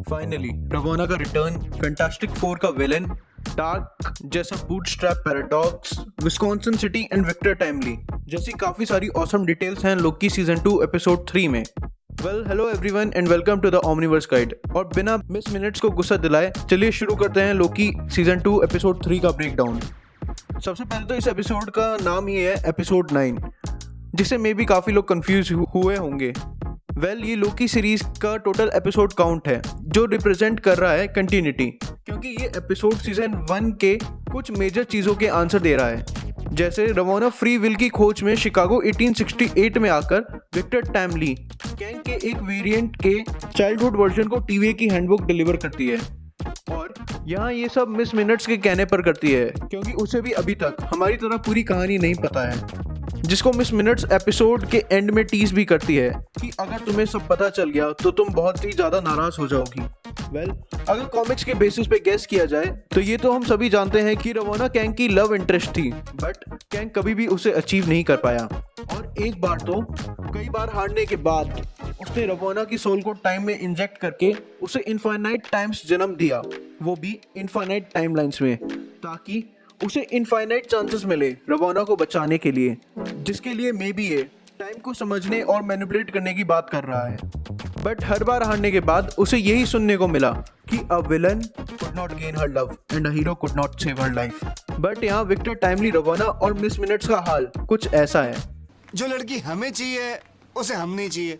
Finally Ravonna का return, fantastic four का villain, Dark जैसा bootstrap paradox, Wisconsin city and Victor Timely जैसी काफी सारी ऑसम डिटेल्स हैं लोकी सीजन 2 एपिसोड 3 में। Well hello everyone and welcome to the Omniverse guide. और बिना मिस मिनट्स को गुस्सा दिलाए चलिए शुरू करते हैं लोकी सीजन 2 एपिसोड 3 का ब्रेकडाउन। सबसे पहले तो इस एपिसोड का नाम ही है एपिसोड 9, जिसे मे भी काफ़ी लोग कंफ्यूज हुए होंगे। ये लोकी सीरीज का टोटल एपिसोड काउंट है जो रिप्रेजेंट कर रहा है कंटिन्यूटी, क्योंकि ये एपिसोड सीजन 1 के कुछ मेजर चीज़ों के आंसर दे रहा है। जैसे रवोना फ्री विल की खोज में शिकागो 1868 में आकर विक्टर टाइमली कैंग के एक वेरिएंट के चाइल्डहुड वर्जन को टीवी की हैंडबुक डिलीवर करती है, और यहाँ ये सब मिस मिनट्स के कहने पर करती है, क्योंकि उसे भी अभी तक हमारी तरह पूरी कहानी नहीं पता है, जिसको मिस मिनट्स एपिसोड के एंड में टीज भी करती है कि अगर तुम्हें सब पता चल गया तो तुम बहुत ही ज़्यादा नाराज हो जाओगी। अगर कॉमिक्स के बेसिस पे गेस किया जाए तो ये तो हम सभी जानते हैं कि रवोना कैंग की लव इंटरेस्ट थी, बट कैंग कभी भी उसे अचीव नहीं कर पाया। और एक बार तो कई बार हारने के बाद उसने रवोना की सोल को टाइम में इंजेक्ट करके उसे इनफाइनाइट टाइम्स जन्म दिया, वो भी इनफाइनाइट टाइमलाइंस में, ताकि उसे इनफाइनाइट चांसेस मिले रवोना को बचाने के लिए, जिसके लिए मे बी ये टाइम को समझने और मैनिपुलेट करने की बात कर रहा है। बट हर बार हारने के बाद उसे यही सुनने को मिला कि a villain could not gain her love and a hero could not save her life. But यहाँ विक्टर टाइमली, रवोना और मिस मिनट्स का हाल कुछ ऐसा है। जो लड़की हमें चाहिए उसे हम नहीं चाहिए,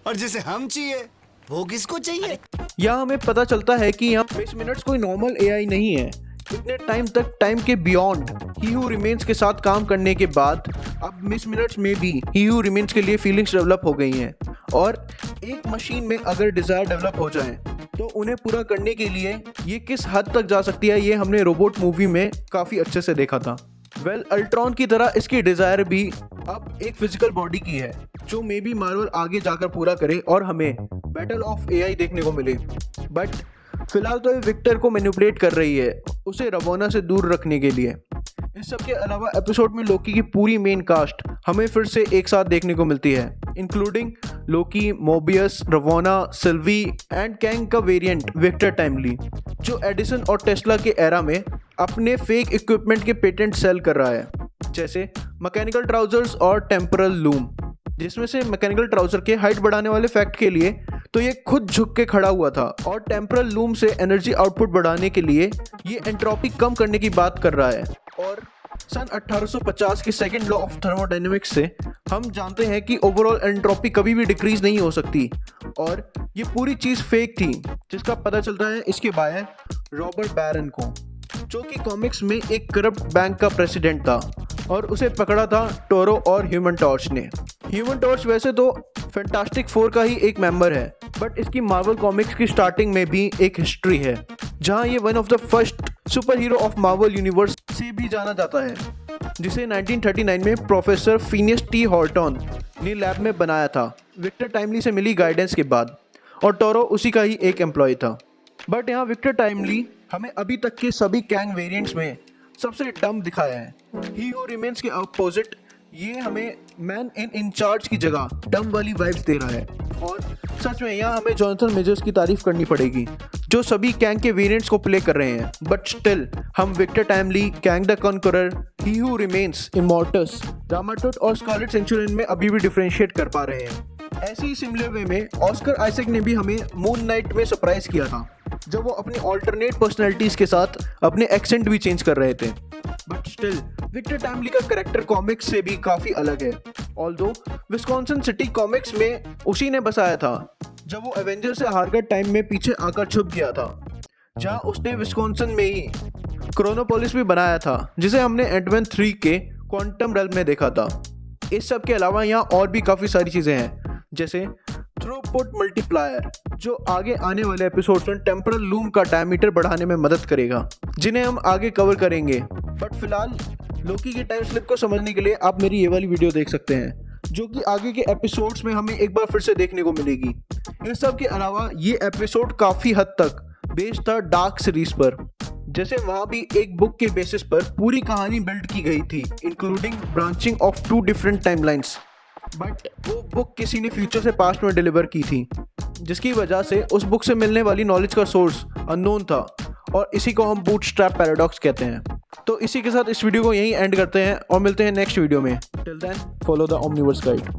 और जिसे हम चाहिए वो किसको चाहिए। यहाँ हमें पता चलता है कि यहाँ मिस मिनट्स कोई नॉर्मल एआई नहीं है। इतने टाइम तक टाइम के बियॉन्ड ही हू रिमेन्स के साथ काम करने के बाद अब मिस मिनट्स में भी ही हू रिमेन्स के लिए फीलिंग्स डेवलप हो गई हैं, और एक मशीन में अगर डिज़ायर डेवलप हो जाए तो उन्हें पूरा करने के लिए ये किस हद तक जा सकती है, ये हमने रोबोट मूवी में काफ़ी अच्छे से देखा था। अल्ट्रॉन की तरह इसकी डिज़ायर भी अब एक फिजिकल बॉडी की है, जो मे बी मार्वल आगे जाकर पूरा करे और हमें बैटल ऑफ एआई देखने को मिले। बट फिलहाल तो ये विक्टर को मैनिपुलेट कर रही है उसे रवोना से दूर रखने के लिए। इस सब के अलावा एपिसोड में लोकी की पूरी मेन कास्ट हमें फिर से एक साथ देखने को मिलती है, including Loki, Mobius, रवोना, Silvi and Kang का वेरिएंट विक्टर टाइमली, जो एडिसन और टेस्ला के एरा में अपने फेक इक्विपमेंट के पेटेंट सेल कर रहा है, जैसे मैकेनिकल ट्राउजर्स और टेम्पोरल लूम, जिसमें से मैकेनिकल ट्राउजर के हाइट बढ़ाने वाले फैक्ट के लिए तो ये खुद झुक के खड़ा हुआ था, और टेम्पोरल लूम से एनर्जी आउटपुट बढ़ाने के लिए ये एंट्रोपी कम करने की बात कर रहा है। और सन 1850 के सेकेंड लॉ ऑफ थर्मोडायनेमिक्स से हम जानते हैं कि ओवरऑल एंट्रोपी कभी भी डिक्रीज नहीं हो सकती, और ये पूरी चीज़ फेक थी, जिसका पता चलता है इसके बायर रॉबर्ट बैरन को, जो कि कॉमिक्स में एक करप्ट बैंक का प्रेसिडेंट था, और उसे पकड़ा था टोरो और ह्यूमन टॉर्च ने। ह्यूमन टॉर्च वैसे तो फैंटास्टिक फोर का ही एक मेंबर है, बट इसकी मार्वल कॉमिक्स की स्टार्टिंग में भी एक हिस्ट्री है, जहां ये one of the first super hero of Marvel universe से भी जाना जाता है, जिसे 1939 में प्रोफेसर फिनियस टी हॉर्टन ने लैब में बनाया था विक्टर टाइमली से मिली गाइडेंस के बाद, और टोरो उसी का ही एक एम्प्लॉय था। बट यहाँ विक्टर टाइमली हमें अभी तक के सभी कैंग वेरिएंट्स में सबसे डम दिखाया है। ही हू रिमेन्स के अपोजिट ये हमें मैन इन इंचार्ज की जगह डम वाली वाइब्स दे रहा है, और सच में यहाँ हमें जोनाथन मेजर्स की तारीफ करनी पड़ेगी, जो सभी कैंग के वेरिएंट्स को प्ले कर रहे हैं। बट स्टिल हम Victor Timely, Kang the Conqueror, he who remains, Immortus, Rama Tut और स्कारलेट सेंचुरियन में अभी भी डिफरेंशिएट कर पा रहे हैं। ऐसे ही सिमिलर वे में ऑस्कर आइजैक ने भी हमें मून नाइट में सरप्राइज किया था, जब वो अपनी ऑल्टरनेट पर्सनैलिटीज के साथ अपने एक्सेंट भी चेंज कर रहे थे। बट स्टिल विक्टर टाइमली का कैरेक्टर कॉमिक्स से भी काफ़ी अलग है, ऑल्दो विस्कॉन्सिन सिटी कॉमिक्स में उसी ने बसाया था जब वो एवेंजर से हारकर टाइम में पीछे आकर छुप गया था, जहां उसने विस्कॉन्सिन में ही क्रोनोपोलिस भी बनाया था, जिसे हमने एंटमैन 3 के क्वांटम रेल्म में देखा था। इस सब के अलावा यहाँ और भी काफ़ी सारी चीज़ें हैं, जैसे थ्रूपुट मल्टीप्लायर, जो आगे आने वाले एपिसोड्स में टेम्पोरल लूम का डायमीटर बढ़ाने में मदद करेगा, जिन्हें हम आगे कवर करेंगे। बट फिलहाल लोकी के टाइम स्लिप को समझने के लिए आप मेरी ये वाली वीडियो देख सकते हैं, जो कि आगे के एपिसोड्स में हमें एक बार फिर से देखने को मिलेगी। इन सब के अलावा ये एपिसोड काफ़ी हद तक बेस्ड था डार्क सीरीज पर, जैसे वहाँ भी एक बुक के बेसिस पर पूरी कहानी बिल्ड की गई थी, including branching of 2 different timelines. But वो बुक किसी ने फ्यूचर से पास्ट में डिलीवर की थी, जिसकी वजह से उस बुक से मिलने वाली नॉलेज का सोर्स अननोन था और इसी को हम बूटस्ट्रैप पैराडॉक्स कहते हैं। तो इसी के साथ इस वीडियो को यहीं एंड करते हैं और मिलते हैं नेक्स्ट वीडियो में। Till then follow the Omniverse guide.